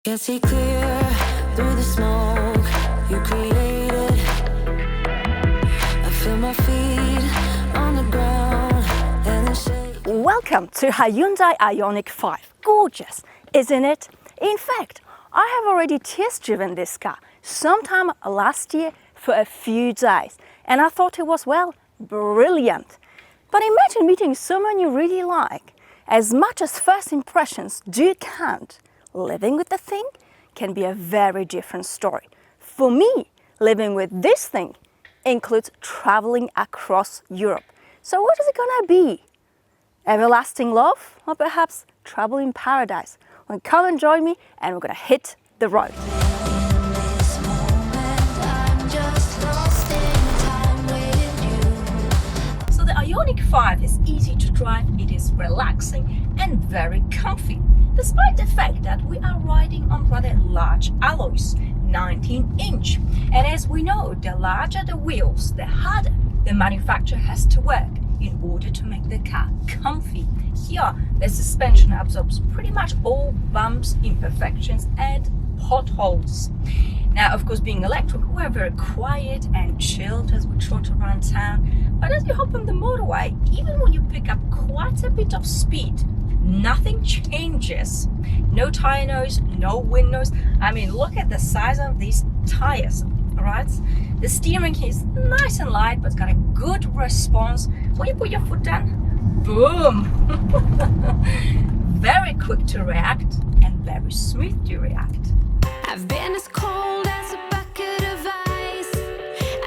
Can see clear through the smoke you created. I feel my feet on the ground and the shade. Welcome to Hyundai IONIQ 5. Gorgeous, isn't it? In fact, I have already test driven this car sometime last year for a few days, and I thought it was, well, brilliant. But imagine meeting someone you really like. As much as first impressions do count, living with the thing can be a very different story. For me, living with this thing includes traveling across Europe. So what is it gonna be? Everlasting love, or perhaps trouble in paradise? Well, come and join me and we're gonna hit the road. So the IONIQ 5 is easy to drive, it is relaxing and very comfy, despite the fact that we are riding on rather large alloys, 19-inch. And as we know, the larger the wheels, the harder the manufacturer has to work in order to make the car comfy. Here, the suspension absorbs pretty much all bumps, imperfections and potholes. Now, of course, being electric, we're very quiet and chilled as we trot around town. But as you hop on the motorway, even when you pick up quite a bit of speed, nothing changes. No tire noise, no wind noise. I mean, look at the size of these tires, right? The steering is nice and light, but it's got a good response. When you put your foot down, boom! Very quick to react and very smooth to react. I've been as cold as a bucket of ice.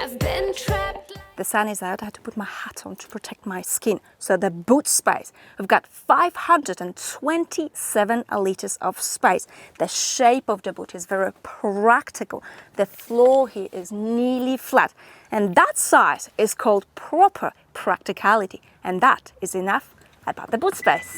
I've been trapped. The sun is out, I had to put my hat on to protect my skin. So the boot space, we've got 527 liters of space. The shape of the boot is very practical. The floor here is nearly flat. And that size is called proper practicality. And that is enough about the boot space.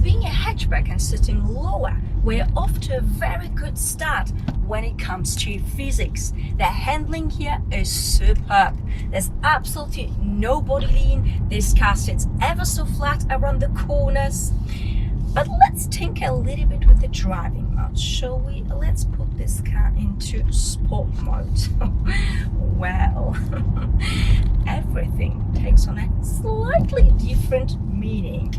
Being a hatchback and sitting lower, we're off to a very good start when it comes to physics. The handling here is superb. There's absolutely no body lean. This car sits ever so flat around the corners. But let's tinker a little bit with the driving mode, shall we? Let's put this car into sport mode. Well, everything takes on a slightly different meaning.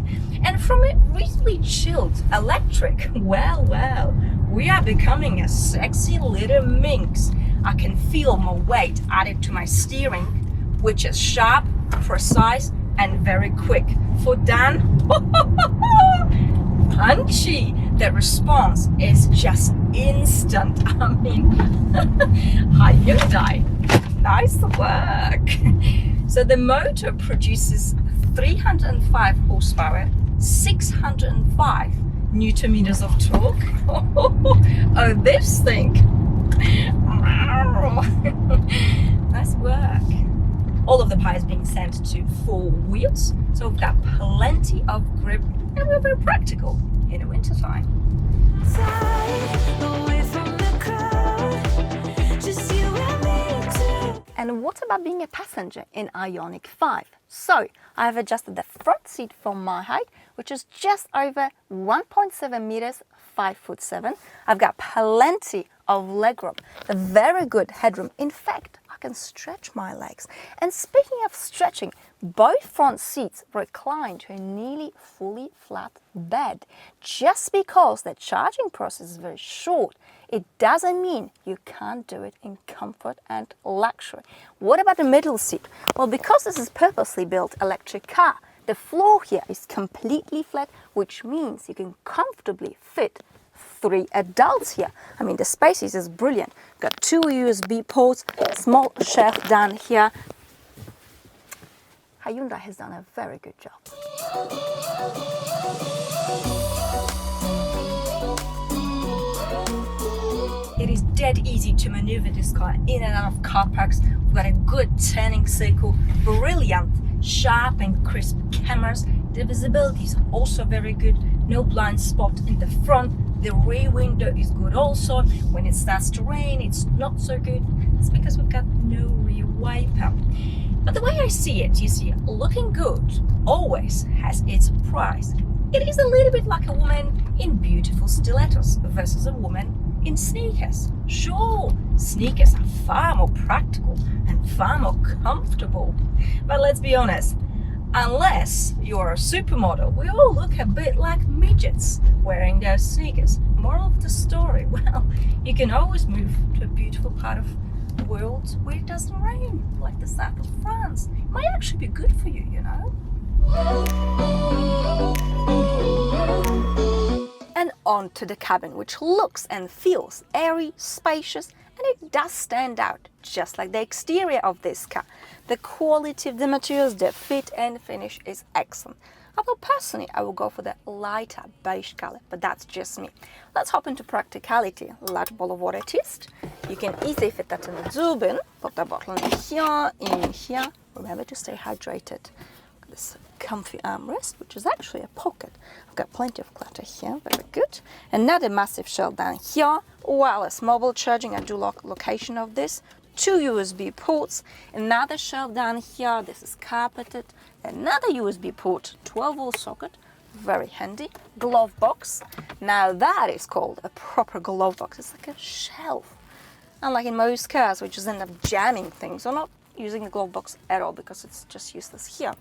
And from a really chilled electric, well, we are becoming a sexy little minx. I can feel my weight added to my steering, which is sharp, precise, and very quick. For Dan, punchy. The response is just instant. I mean, Hyundai, nice work. So the motor produces 305 horsepower, 605 Newton meters of torque. Oh, this thing. Nice work. All of the power is being sent to 4 wheels, so we've got plenty of grip and we're very practical in the winter time. And what about being a passenger in IONIQ 5? So I have adjusted the front seat for my height, which is just over 1.7 meters, 5'7". I've got plenty of legroom, a very good headroom. In fact, I can stretch my legs. And speaking of stretching, both front seats recline to a nearly fully flat bed. Just because the charging process is very short, it doesn't mean you can't do it in comfort and luxury. What about the middle seat? Well, because this is purposely built electric car, the floor here is completely flat, which means you can comfortably fit 3 adults here. I mean, the space is brilliant. Got 2 USB ports, small shelf down here. Hyundai has done a very good job. It is dead easy to maneuver this car in and out of car parks. We've got a good turning circle, brilliant, sharp and crisp cameras. The visibility is also very good. No blind spot in the front. The rear window is good also. When it starts to rain, it's not so good. It's because we've got no rear wiper. But the way I see it, you see, looking good always has its price. It is a little bit like a woman in beautiful stilettos versus a woman in sneakers. Sure, sneakers are far more practical and far more comfortable. But let's be honest, unless you're a supermodel, we all look a bit like midgets wearing those sneakers. Moral of the story, well, you can always move to a beautiful part of the world where it doesn't rain, like the south of France. It might actually be good for you, you know? And on to the cabin, which looks and feels airy, spacious, and it does stand out, just like the exterior of this car. The quality of the materials, the fit and finish is excellent. Although personally, I will go for the lighter beige color, but that's just me. Let's hop into practicality. Large bowl of water it is. You can easily fit that in the Zubin. Put the bottle in here. Remember to stay hydrated. This comfy armrest, which is actually a pocket. I've got plenty of clutter here, very good. Another massive shelf down here, wireless mobile charging. I do location of this. 2 USB ports, another shelf down here, this is carpeted, another USB port, 12-volt socket, very handy, glove box. Now that is called a proper glove box. It's like a shelf. Unlike in most cars, which just end up jamming things, or not using a glove box at all because it's just useless here.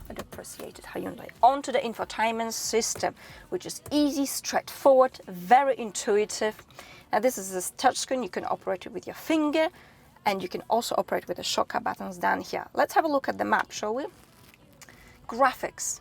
I'd appreciate it, Hyundai. On to the infotainment system, which is easy, straightforward, very intuitive. Now this is this touchscreen, you can operate it with your finger, and you can also operate with the shortcut buttons down here. Let's have a look at the map, shall we? Graphics,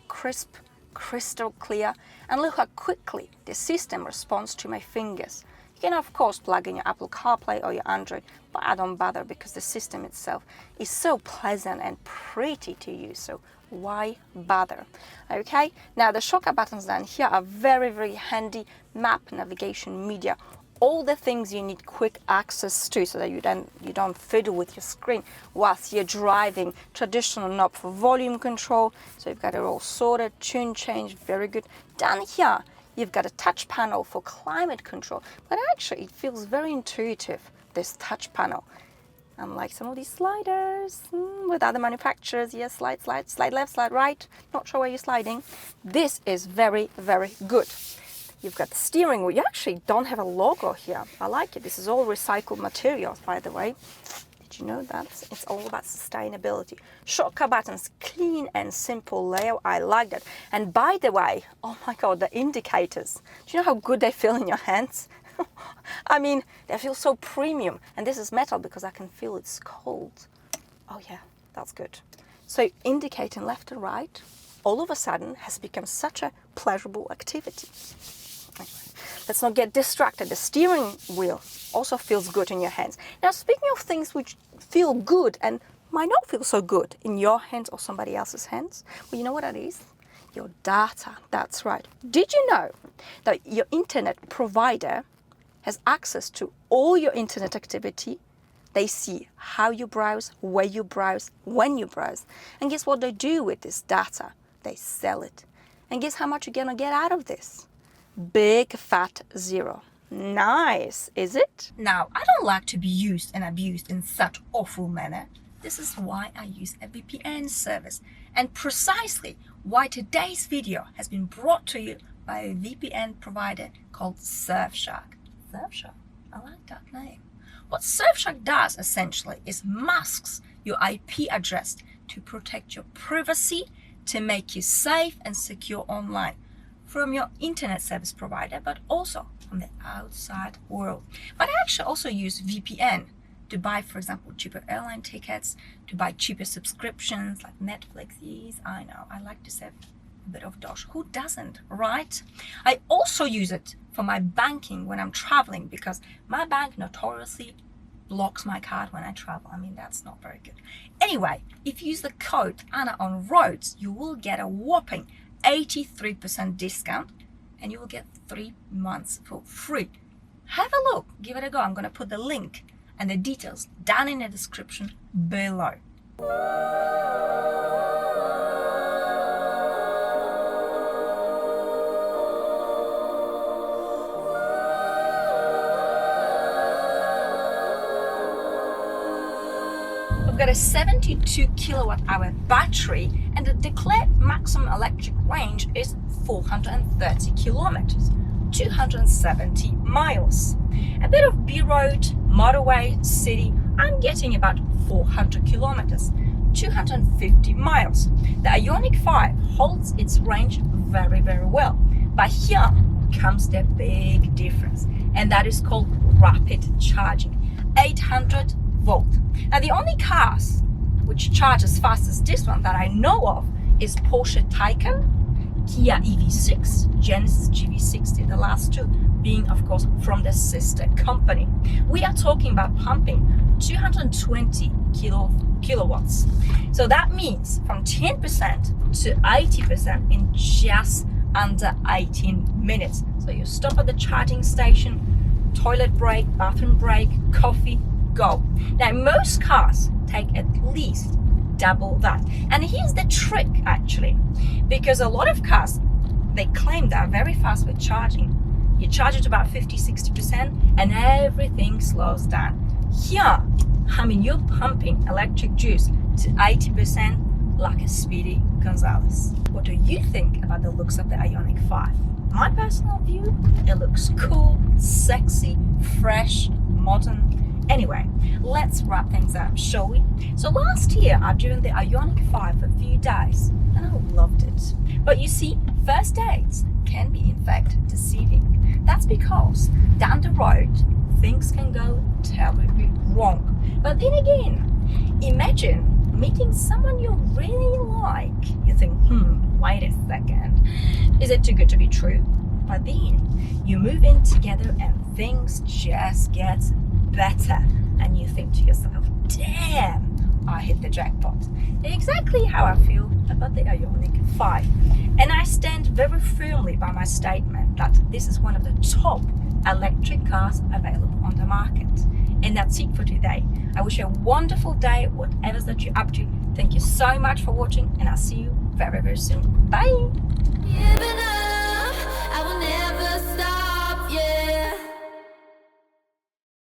crisp, crystal clear, and look how quickly the system responds to my fingers. You can of course plug in your Apple CarPlay or your Android, but I don't bother because the system itself is so pleasant and pretty to use, so why bother? Okay, now the shortcut buttons down here are very, very handy. Map, navigation, media, all the things you need quick access to so that you don't fiddle with your screen whilst you're driving. Traditional knob for volume control, so you've got it all sorted. Tune change, very good. Down here you've got a touch panel for climate control, but actually it feels very intuitive, this touch panel. Unlike some of these sliders with other manufacturers, yes, slide left, slide right, not sure where you're sliding. This is very, very good. You've got the steering wheel. You actually don't have a logo here. I like it. This is all recycled materials, by the way. Did you know that? It's all about sustainability. Shortcut buttons, clean and simple layout. I like that. And by the way, oh my God, the indicators. Do you know how good they feel in your hands? I mean, they feel so premium. And this is metal because I can feel it's cold. Oh yeah, that's good. So indicating left and right, all of a sudden has become such a pleasurable activity. Anyway, let's not get distracted. The steering wheel also feels good in your hands. Now, speaking of things which feel good and might not feel so good in your hands or somebody else's hands, well, you know what that is? Your data. That's right. Did you know that your internet provider has access to all your internet activity? They see how you browse, where you browse, when you browse. And guess what they do with this data? They sell it. And guess how much you're gonna get out of this? Big fat zero. Nice, is it? Now, I don't like to be used and abused in such awful manner. This is why I use a VPN service, and precisely why today's video has been brought to you by a VPN provider called Surfshark. Surfshark, I like that name. What Surfshark does essentially is masks your IP address to protect your privacy, to make you safe and secure online from your internet service provider, but also from the outside world. But I actually also use VPN to buy, for example, cheaper airline tickets, to buy cheaper subscriptions like Netflix. Yes, I know, I like to save a bit of dosh. Who doesn't, right? I also use it for my banking when I'm traveling, because my bank notoriously blocks my card when I travel. I mean, that's not very good. Anyway, if you use the code Anna on roads, you will get a whopping 83% discount, and you will get 3 months for free. Have a look, give it a go. I'm going to put the link and the details down in the description below. We've got a 72 kilowatt hour battery, and the declared maximum electric range is 430 kilometers, 270 miles. A bit of B-road, motorway, city, I'm getting about 400 kilometers, 250 miles. The IONIQ 5 holds its range very, very well. But here comes the big difference, and that is called rapid charging, 800 volt. Now, the only cars which charge as fast as this one that I know of is Porsche Taycan, Kia EV6, Genesis GV60, the last two being, of course, from the sister company. We are talking about pumping 220 kilowatts. So that means from 10% to 80% in just under 18 minutes. So you stop at the charging station, toilet break, bathroom break, coffee, go. Now, most cars take at least double that. And here's the trick, actually, because a lot of cars, they claim they are very fast with charging. You charge it about 50-60% and everything slows down. Here, I mean, you're pumping electric juice to 80% like a Speedy Gonzales. What do you think about the looks of the IONIQ 5? My personal view, it looks cool, sexy, fresh, modern. Anyway, let's wrap things up, shall we? So last year, I've driven the IONIQ 5 for a few days and I loved it. But you see, first dates can be in fact deceiving. That's because down the road, things can go terribly wrong. But then again, imagine meeting someone you really like. You think, wait a second, is it too good to be true? But then you move in together and things just get better. And you think to yourself, damn, I hit the jackpot. Exactly how I feel about the IONIQ 5. And I stand very firmly by my statement that this is one of the top electric cars available on the market. And that's it for today. I wish you a wonderful day, whatever that you're up to. Thank you so much for watching, and I'll see you very, very soon. Bye. Yeah.